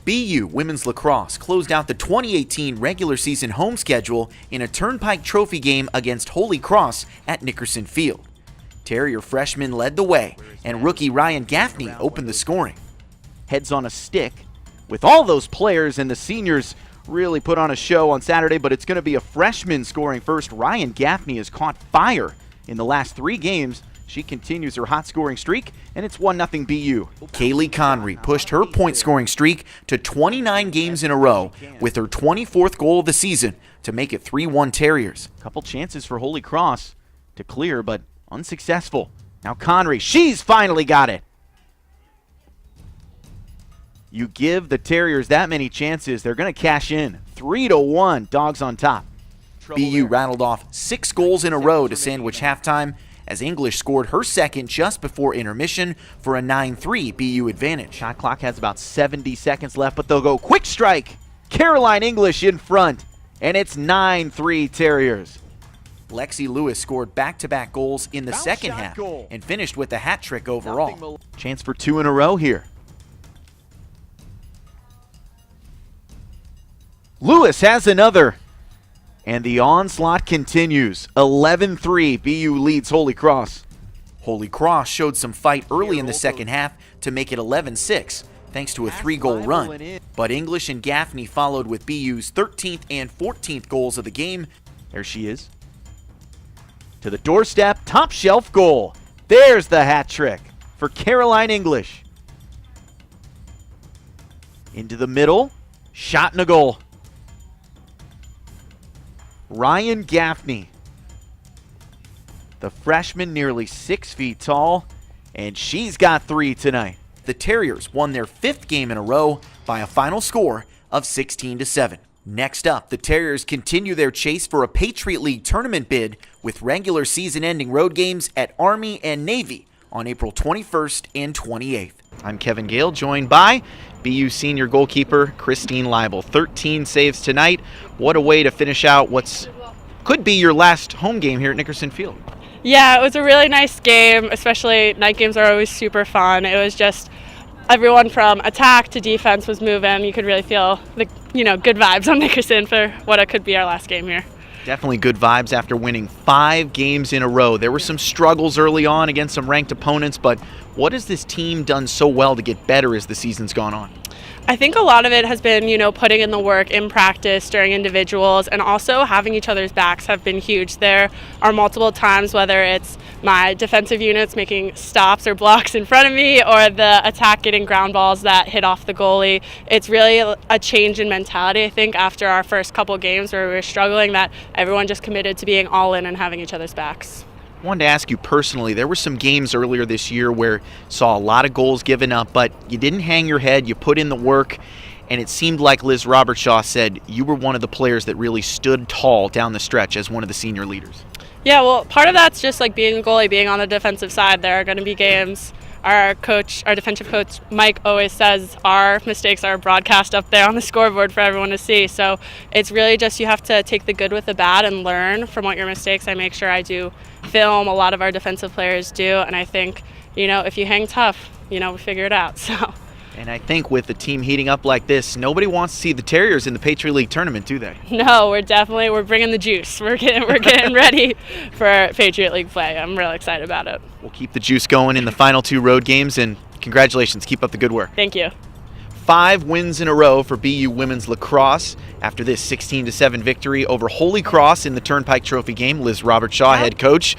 BU women's lacrosse closed out the 2018 regular season home schedule in a Turnpike Trophy game against Holy Cross at Nickerson Field. Terrier freshmen led the way, and rookie Ryan Gaffney opened the scoring. Heads on a stick with all those players, and the seniors really put on a show on Saturday, but it's going to be a freshman scoring first. Ryan Gaffney has caught fire in the last 3 games. She continues her hot scoring streak, and it's 1-0 BU. Kaylee Conry pushed her point scoring streak to 29 games in a row with her 24th goal of the season to make it 3-1 Terriers. Couple chances for Holy Cross to clear, but unsuccessful. Now Conry, she's finally got it. You give the Terriers that many chances, they're going to cash in. 3-1, Dogs on top. BU rattled off 6 goals in a row to sandwich halftime as English scored her second just before intermission for a 9-3 BU advantage. Shot clock has about 70 seconds left, but they'll go quick strike. Caroline English in front, and it's 9-3 Terriers. Lexi Lewis scored back-to-back goals in the second half and finished with a hat trick overall. Chance for 2 in a row here. Lewis has another. And the onslaught continues. 11-3, BU leads Holy Cross. Holy Cross showed some fight early in the second half to make it 11-6, thanks to a 3-goal run. But English and Gaffney followed with BU's 13th and 14th goals of the game. There she is. To the doorstep, top shelf goal. There's the hat trick for Caroline English. Into the middle, shot and a goal. Ryan Gaffney, the freshman, nearly 6 feet tall, and she's got 3 tonight. The Terriers won their 5th game in a row by a final score of 16-7. Next up, the Terriers continue their chase for a Patriot League tournament bid with regular season-ending road games at Army and Navy on April 21st and 28th. I'm Kevin Gale, joined by BU senior goalkeeper Christine Leibel. 13 saves tonight. What a way to finish out what's could be your last home game here at Nickerson Field. Yeah, it was a really nice game, especially night games are always super fun. It was just everyone from attack to defense was moving. You could really feel the good vibes on Nickerson for what it could be our last game here. Definitely good vibes after winning 5 games in a row. There were some struggles early on against some ranked opponents, but what has this team done so well to get better as the season's gone on? I think a lot of it has been, putting in the work in practice during individuals, and also having each other's backs have been huge. There are multiple times, whether it's my defensive units making stops or blocks in front of me, or the attack getting ground balls that hit off the goalie. It's really a change in mentality, I think, after our first couple games where we were struggling, that everyone just committed to being all in and having each other's backs. I wanted to ask you personally, there were some games earlier this year where saw a lot of goals given up, but you didn't hang your head, you put in the work, and it seemed like Liz Robertshaw said you were one of the players that really stood tall down the stretch as one of the senior leaders. Yeah, well, part of that's just like being a goalie, being on the defensive side. There are going to be games. Our defensive coach, Mike, always says our mistakes are broadcast up there on the scoreboard for everyone to see. So it's really just you have to take the good with the bad and learn from what your mistakes. I make sure I do film. A lot of our defensive players do. And I think, if you hang tough, we figure it out. So. And I think with the team heating up like this, nobody wants to see the Terriers in the Patriot League tournament, do they? No, we're bringing the juice. We're getting ready for Patriot League play. I'm really excited about it. We'll keep the juice going in the final 2 road games, and congratulations. Keep up the good work. Thank you. 5 wins in a row for BU women's lacrosse after this 16-7 victory over Holy Cross in the Turnpike Trophy game. Liz Robertshaw, head coach.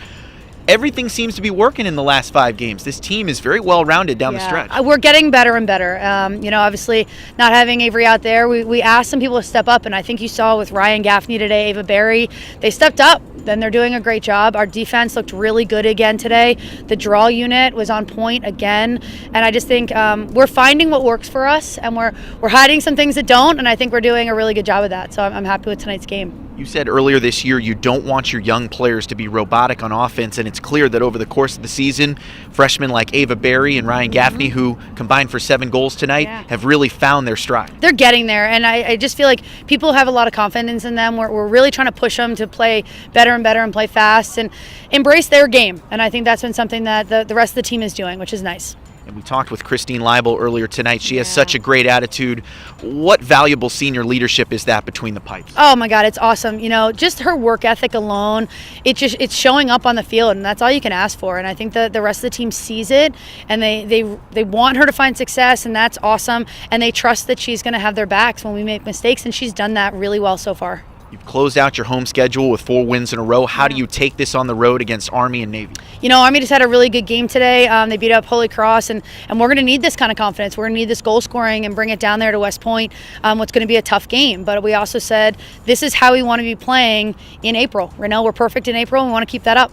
Everything seems to be working in the last 5 games. This team is very well-rounded down the stretch. We're getting better and better. Obviously, not having Avery out there, we asked some people to step up, and I think you saw with Ryan Gaffney today, Ava Berry, they stepped up. Then they're doing a great job. Our defense looked really good again today. The draw unit was on point again, and I just think we're finding what works for us, and we're hiding some things that don't, and I think we're doing a really good job of that. So I'm happy with tonight's game. You said earlier this year you don't want your young players to be robotic on offense, and it's clear that over the course of the season, freshmen like Ava Berry and Ryan Gaffney, who combined for 7 goals tonight, have really found their stride. They're getting there, and I just feel like people have a lot of confidence in them. We're really trying to push them to play better and better and play fast and embrace their game, and I think that's been something that the rest of the team is doing, which is nice. And we talked with Christine Leibel earlier tonight. She has such a great attitude. What valuable senior leadership is that between the pipes? Oh my God, it's awesome. You know, just her work ethic alone, it's showing up on the field, and that's all you can ask for. And I think the rest of the team sees it, and they want her to find success, and that's awesome. And they trust that she's going to have their backs when we make mistakes, and she's done that really well so far. You've closed out your home schedule with 4 wins in a row. How do you take this on the road against Army and Navy? You know, Army just had a really good game today. They beat up Lacrosse, and we're going to need this kind of confidence. We're going to need this goal scoring and bring it down there to West Point. What's going to be a tough game, but we also said this is how we want to be playing in April. Right now, we're perfect in April, and we want to keep that up.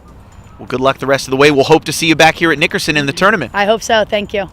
Well, good luck the rest of the way. We'll hope to see you back here at Nickerson in the tournament. I hope so. Thank you.